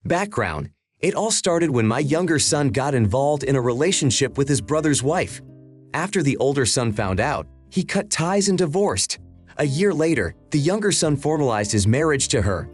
Background: it all started when my younger son got involved in a relationship with his brother's wife. After the older son found out, he cut ties and divorced. A year later, the younger son formalized his marriage to her.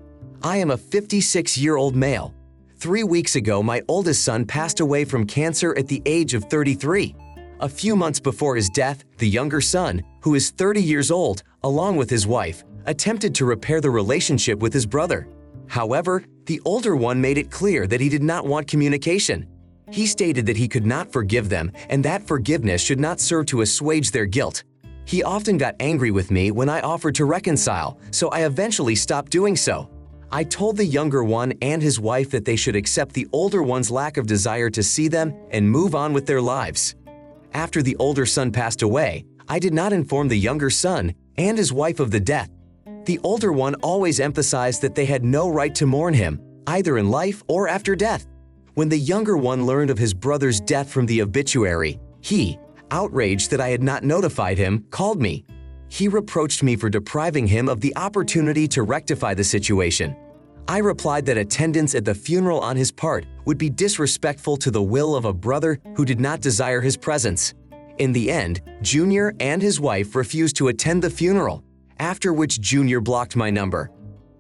I am a 56-year-old male. 3 weeks ago, my oldest son passed away from cancer at the age of 33. A few months before his death, the younger son, who is 30 years old, along with his wife, attempted to repair the relationship with his brother. However, the older one made it clear that he did not want communication. He stated that he could not forgive them and that forgiveness should not serve to assuage their guilt. He often got angry with me when I offered to reconcile, so I eventually stopped doing so. I told the younger one and his wife that they should accept the older one's lack of desire to see them and move on with their lives. After the older son passed away, I did not inform the younger son and his wife of the death. The older one always emphasized that they had no right to mourn him, either in life or after death. When the younger one learned of his brother's death from the obituary, he, outraged that I had not notified him, called me. He reproached me for depriving him of the opportunity to rectify the situation. I replied that attendance at the funeral on his part would be disrespectful to the will of a brother who did not desire his presence. In the end, Junior and his wife refused to attend the funeral, after which Junior blocked my number.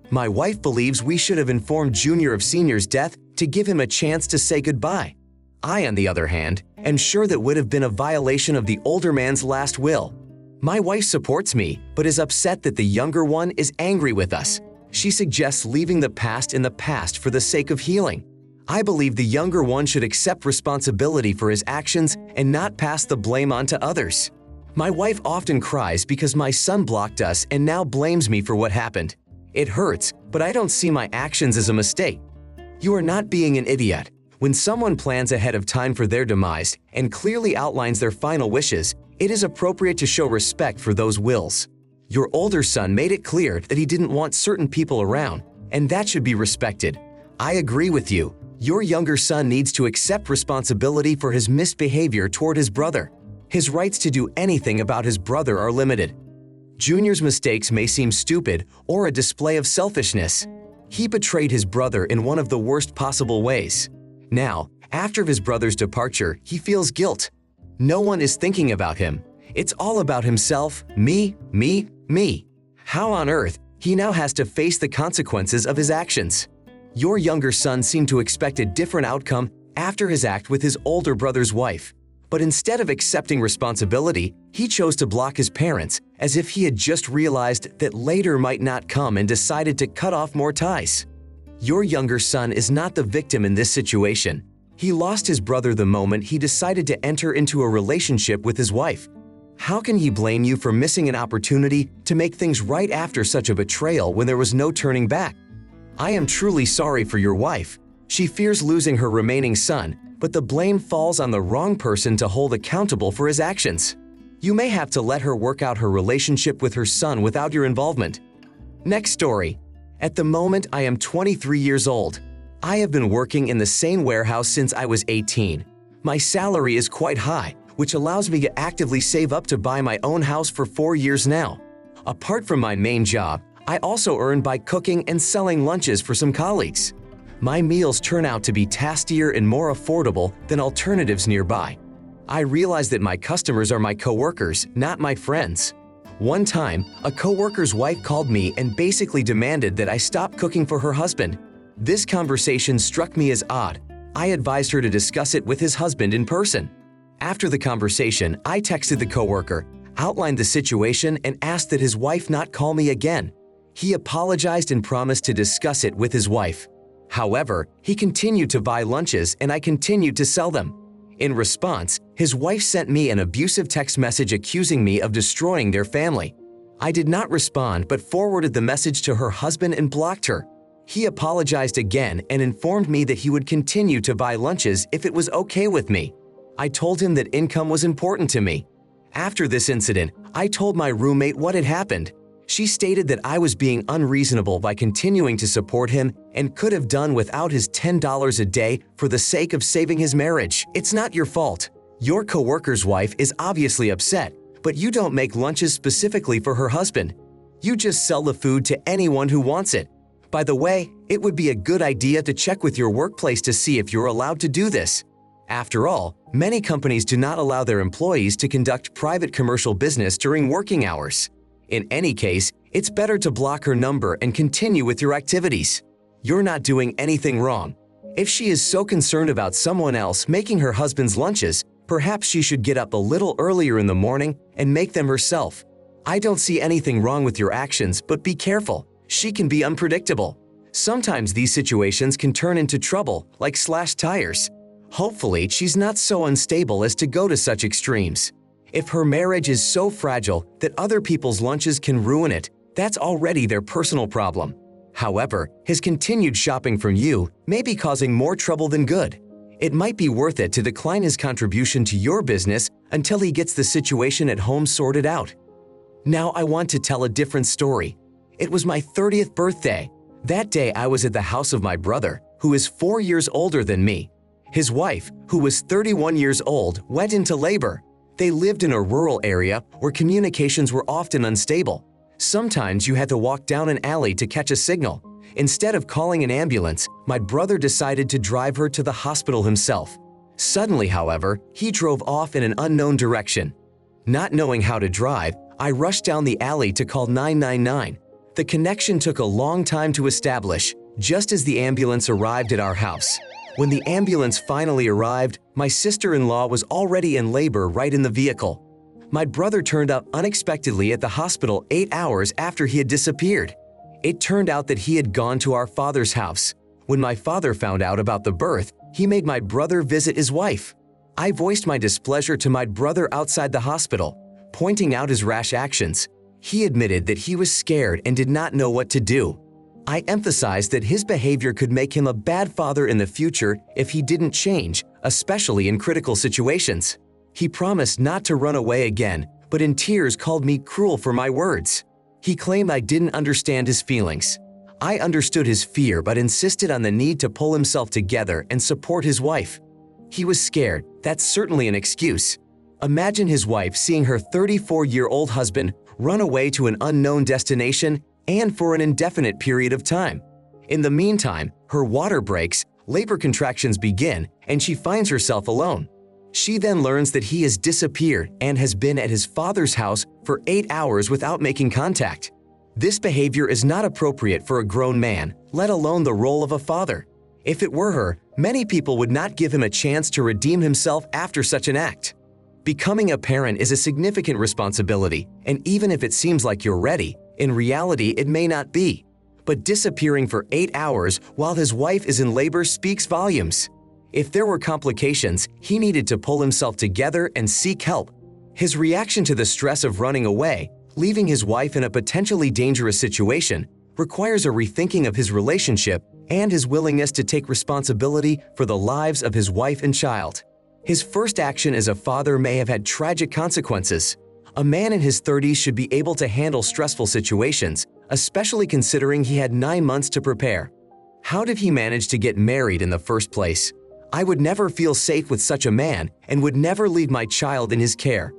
My wife believes we should have informed Junior of Senior's death to give him a chance to say goodbye. I, on the other hand, am sure that would have been a violation of the older man's last will. My wife supports me, but is upset that the younger one is angry with us. She suggests leaving the past in the past for the sake of healing. I believe the younger one should accept responsibility for his actions and not pass the blame on to others. My wife often cries because my son blocked us and now blames me for what happened. It hurts, but I don't see my actions as a mistake. You are not being an idiot. When someone plans ahead of time for their demise and clearly outlines their final wishes, it is appropriate to show respect for those wills. Your older son made it clear that he didn't want certain people around, and that should be respected. I agree with you. Your younger son needs to accept responsibility for his misbehavior toward his brother. His rights to do anything about his brother are limited. Junior's mistakes may seem stupid or a display of selfishness. He betrayed his brother in one of the worst possible ways. Now, after his brother's departure, he feels guilt. No one is thinking about him. It's all about himself, me. How on earth he now has to face the consequences of his actions? Your younger son seemed to expect a different outcome after his act with his older brother's wife. But instead of accepting responsibility, he chose to block his parents as if he had just realized that later might not come and decided to cut off more ties. Your younger son is not the victim in this situation. He lost his brother the moment he decided to enter into a relationship with his wife. How can he blame you for missing an opportunity to make things right after such a betrayal when there was no turning back? I am truly sorry for your wife. She fears losing her remaining son, but the blame falls on the wrong person to hold accountable for his actions. You may have to let her work out her relationship with her son without your involvement. Next story. At the moment, I am 23 years old. I have been working in the same warehouse since I was 18. My salary is quite high, which allows me to actively save up to buy my own house for 4 years now. Apart from my main job, I also earn by cooking and selling lunches for some colleagues. My meals turn out to be tastier and more affordable than alternatives nearby. I realize that my customers are my coworkers, not my friends. One time, a coworker's wife called me and basically demanded that I stop cooking for her husband. This conversation struck me as odd. I advised her to discuss it with his husband in person. After the conversation, I texted the coworker, outlined the situation, and asked that his wife not call me again. He apologized and promised to discuss it with his wife. However, he continued to buy lunches and I continued to sell them. In response, his wife sent me an abusive text message accusing me of destroying their family. I did not respond but forwarded the message to her husband and blocked her. He apologized again and informed me that he would continue to buy lunches if it was okay with me. I told him that income was important to me. After this incident, I told my roommate what had happened. She stated that I was being unreasonable by continuing to support him and could have done without his $10 a day for the sake of saving his marriage. It's not your fault. Your coworker's wife is obviously upset, but you don't make lunches specifically for her husband. You just sell the food to anyone who wants it. By the way, it would be a good idea to check with your workplace to see if you're allowed to do this. After all, many companies do not allow their employees to conduct private commercial business during working hours. In any case, it's better to block her number and continue with your activities. You're not doing anything wrong. If she is so concerned about someone else making her husband's lunches, perhaps she should get up a little earlier in the morning and make them herself. I don't see anything wrong with your actions, but be careful. She can be unpredictable. Sometimes these situations can turn into trouble, like slashed tires. Hopefully, she's not so unstable as to go to such extremes. If her marriage is so fragile that other people's lunches can ruin it, that's already their personal problem. However, his continued shopping from you may be causing more trouble than good. It might be worth it to decline his contribution to your business until he gets the situation at home sorted out. Now I want to tell a different story. It was my 30th birthday. That day I was at the house of my brother, who is 4 years older than me. His wife, who was 31 years old, went into labor. They lived in a rural area where communications were often unstable. Sometimes you had to walk down an alley to catch a signal. Instead of calling an ambulance, my brother decided to drive her to the hospital himself. Suddenly, however, he drove off in an unknown direction. Not knowing how to drive, I rushed down the alley to call 999. The connection took a long time to establish, just as the ambulance arrived at our house. When the ambulance finally arrived, my sister-in-law was already in labor right in the vehicle. My brother turned up unexpectedly at the hospital 8 hours after he had disappeared. It turned out that he had gone to our father's house. When my father found out about the birth, he made my brother visit his wife. I voiced my displeasure to my brother outside the hospital, pointing out his rash actions. He admitted that he was scared and did not know what to do. I emphasized that his behavior could make him a bad father in the future if he didn't change, especially in critical situations. He promised not to run away again, but in tears called me cruel for my words. He claimed I didn't understand his feelings. I understood his fear but insisted on the need to pull himself together and support his wife. He was scared. That's certainly an excuse. Imagine his wife seeing her 34-year-old husband run away to an unknown destination and for an indefinite period of time. In the meantime, her water breaks, labor contractions begin, and she finds herself alone. She then learns that he has disappeared and has been at his father's house for 8 hours without making contact. This behavior is not appropriate for a grown man, let alone the role of a father. If it were her, many people would not give him a chance to redeem himself after such an act. Becoming a parent is a significant responsibility, and even if it seems like you're ready, in reality it may not be. But disappearing for 8 hours while his wife is in labor speaks volumes. If there were complications, he needed to pull himself together and seek help. His reaction to the stress of running away, leaving his wife in a potentially dangerous situation, requires a rethinking of his relationship and his willingness to take responsibility for the lives of his wife and child. His first action as a father may have had tragic consequences. A man in his 30s should be able to handle stressful situations, especially considering he had 9 months to prepare. How did he manage to get married in the first place? I would never feel safe with such a man and would never leave my child in his care.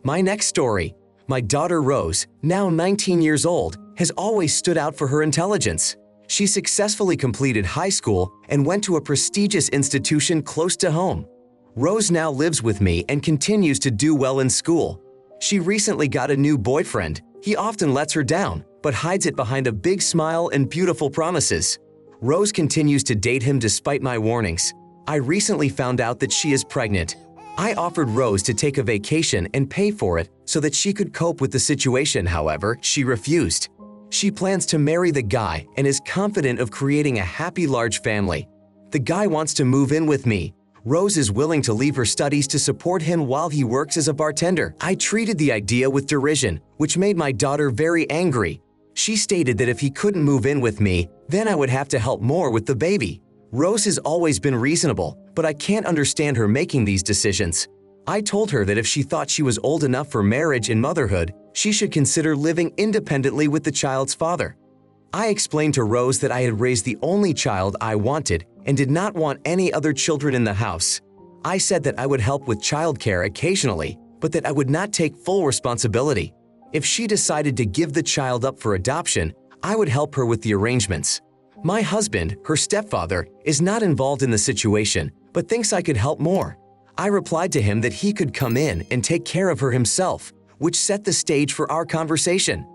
My next story. My daughter Rose, now 19 years old, has always stood out for her intelligence. She successfully completed high school and went to a prestigious institution close to home. Rose now lives with me and continues to do well in school. She recently got a new boyfriend. He often lets her down, but hides it behind a big smile and beautiful promises. Rose continues to date him despite my warnings. I recently found out that she is pregnant. I offered Rose to take a vacation and pay for it so that she could cope with the situation. However, she refused. She plans to marry the guy and is confident of creating a happy large family. The guy wants to move in with me. Rose is willing to leave her studies to support him while he works as a bartender. I treated the idea with derision, which made my daughter very angry. She stated that if he couldn't move in with me, then I would have to help more with the baby. Rose has always been reasonable, but I can't understand her making these decisions. I told her that if she thought she was old enough for marriage and motherhood, she should consider living independently with the child's father. I explained to Rose that I had raised the only child I wanted and did not want any other children in the house. I said that I would help with childcare occasionally, but that I would not take full responsibility. If she decided to give the child up for adoption, I would help her with the arrangements. My husband, her stepfather, is not involved in the situation, but thinks I could help more. I replied to him that he could come in and take care of her himself, which set the stage for our conversation.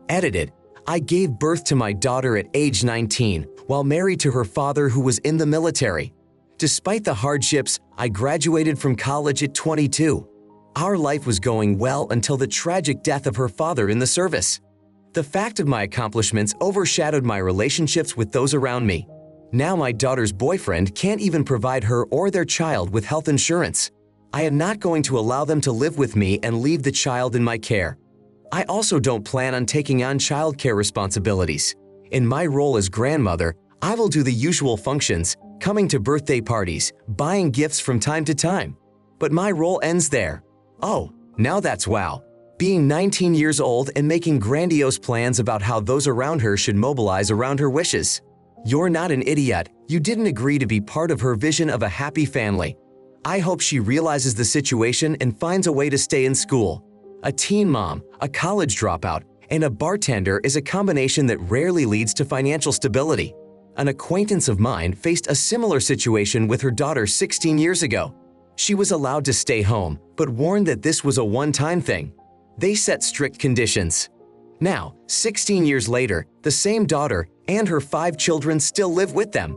Edited. I gave birth to my daughter at age 19 while married to her father who was in the military. Despite the hardships, I graduated from college at 22. Our life was going well until the tragic death of her father in the service. The fact of my accomplishments overshadowed my relationships with those around me. Now my daughter's boyfriend can't even provide her or their child with health insurance. I am not going to allow them to live with me and leave the child in my care. I also don't plan on taking on childcare responsibilities. In my role as grandmother, I will do the usual functions, coming to birthday parties, buying gifts from time to time. But my role ends there. Oh, now that's wow. Being 19 years old and making grandiose plans about how those around her should mobilize around her wishes. You're not an idiot. You didn't agree to be part of her vision of a happy family. I hope she realizes the situation and finds a way to stay in school. A teen mom, a college dropout, and a bartender is a combination that rarely leads to financial stability. An acquaintance of mine faced a similar situation with her daughter 16 years ago. She was allowed to stay home, but warned that this was a one-time thing. They set strict conditions. Now, 16 years later, the same daughter and her 5 children still live with them.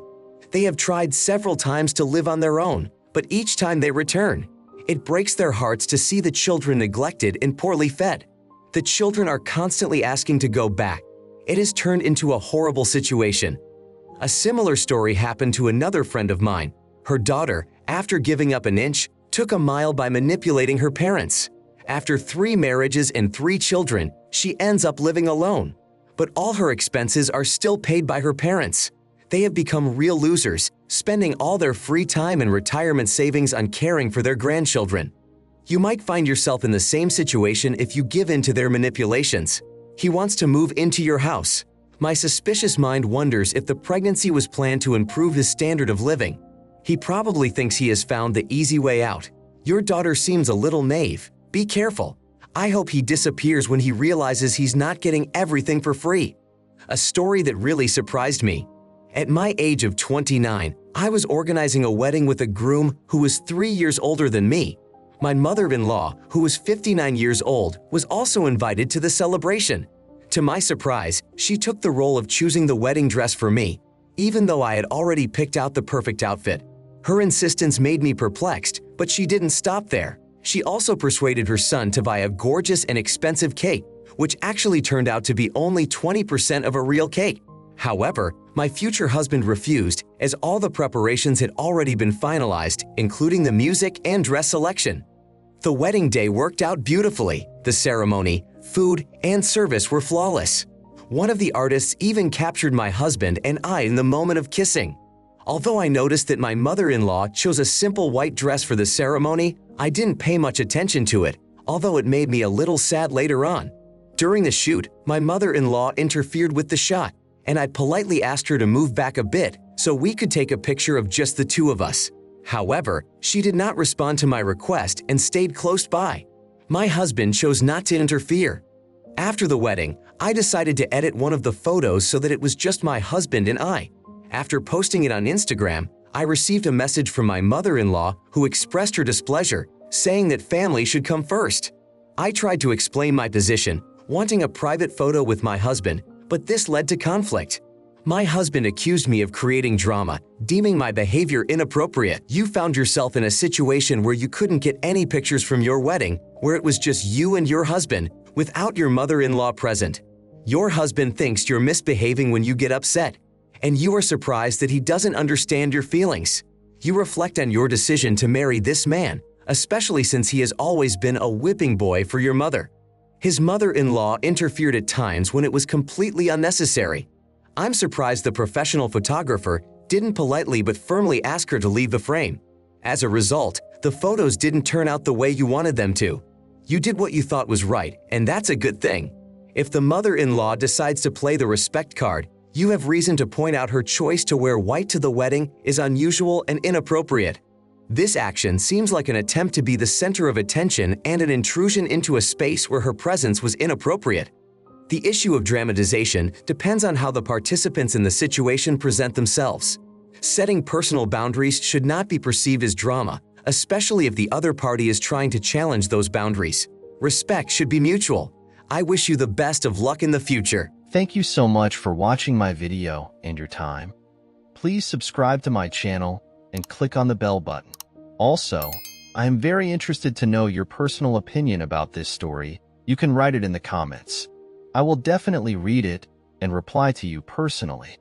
They have tried several times to live on their own, but each time they return. It breaks their hearts to see the children neglected and poorly fed. The children are constantly asking to go back. It has turned into a horrible situation. A similar story happened to another friend of mine. Her daughter, after giving up an inch, took a mile by manipulating her parents. After 3 marriages and 3 children, she ends up living alone. But all her expenses are still paid by her parents. They have become real losers, spending all their free time and retirement savings on caring for their grandchildren. You might find yourself in the same situation if you give in to their manipulations. He wants to move into your house. My suspicious mind wonders if the pregnancy was planned to improve his standard of living. He probably thinks he has found the easy way out. Your daughter seems a little naive. Be careful. I hope he disappears when he realizes he's not getting everything for free. A story that really surprised me. At my age of 29, I was organizing a wedding with a groom who was 3 years older than me. My mother-in-law, who was 59 years old, was also invited to the celebration. To my surprise, she took the role of choosing the wedding dress for me, even though I had already picked out the perfect outfit. Her insistence made me perplexed, but she didn't stop there. She also persuaded her son to buy a gorgeous and expensive cake, which actually turned out to be only 20% of a real cake. However, my future husband refused, as all the preparations had already been finalized, including the music and dress selection. The wedding day worked out beautifully. The ceremony, food, and service were flawless. One of the artists even captured my husband and I in the moment of kissing. Although I noticed that my mother-in-law chose a simple white dress for the ceremony, I didn't pay much attention to it, although it made me a little sad later on. During the shoot, my mother-in-law interfered with the shot, and I politely asked her to move back a bit so we could take a picture of just the 2 of us. However, she did not respond to my request and stayed close by. My husband chose not to interfere. After the wedding, I decided to edit one of the photos so that it was just my husband and I. After posting it on Instagram, I received a message from my mother-in-law who expressed her displeasure, saying that family should come first. I tried to explain my position, wanting a private photo with my husband, but this led to conflict. My husband accused me of creating drama, deeming my behavior inappropriate. You found yourself in a situation where you couldn't get any pictures from your wedding, where it was just you and your husband, without your mother-in-law present. Your husband thinks you're misbehaving when you get upset, and you are surprised that he doesn't understand your feelings. You reflect on your decision to marry this man, especially since he has always been a whipping boy for your mother. His mother-in-law interfered at times when it was completely unnecessary. I'm surprised the professional photographer didn't politely but firmly ask her to leave the frame. As a result, the photos didn't turn out the way you wanted them to. You did what you thought was right, and that's a good thing. If the mother-in-law decides to play the respect card, you have reason to point out her choice to wear white to the wedding is unusual and inappropriate. This action seems like an attempt to be the center of attention and an intrusion into a space where her presence was inappropriate. The issue of dramatization depends on how the participants in the situation present themselves. Setting personal boundaries should not be perceived as drama, especially if the other party is trying to challenge those boundaries. Respect should be mutual. I wish you the best of luck in the future. Thank you so much for watching my video and your time. Please subscribe to my channel and click on the bell button. Also, I am very interested to know your personal opinion about this story. You can write it in the comments. I will definitely read it and reply to you personally.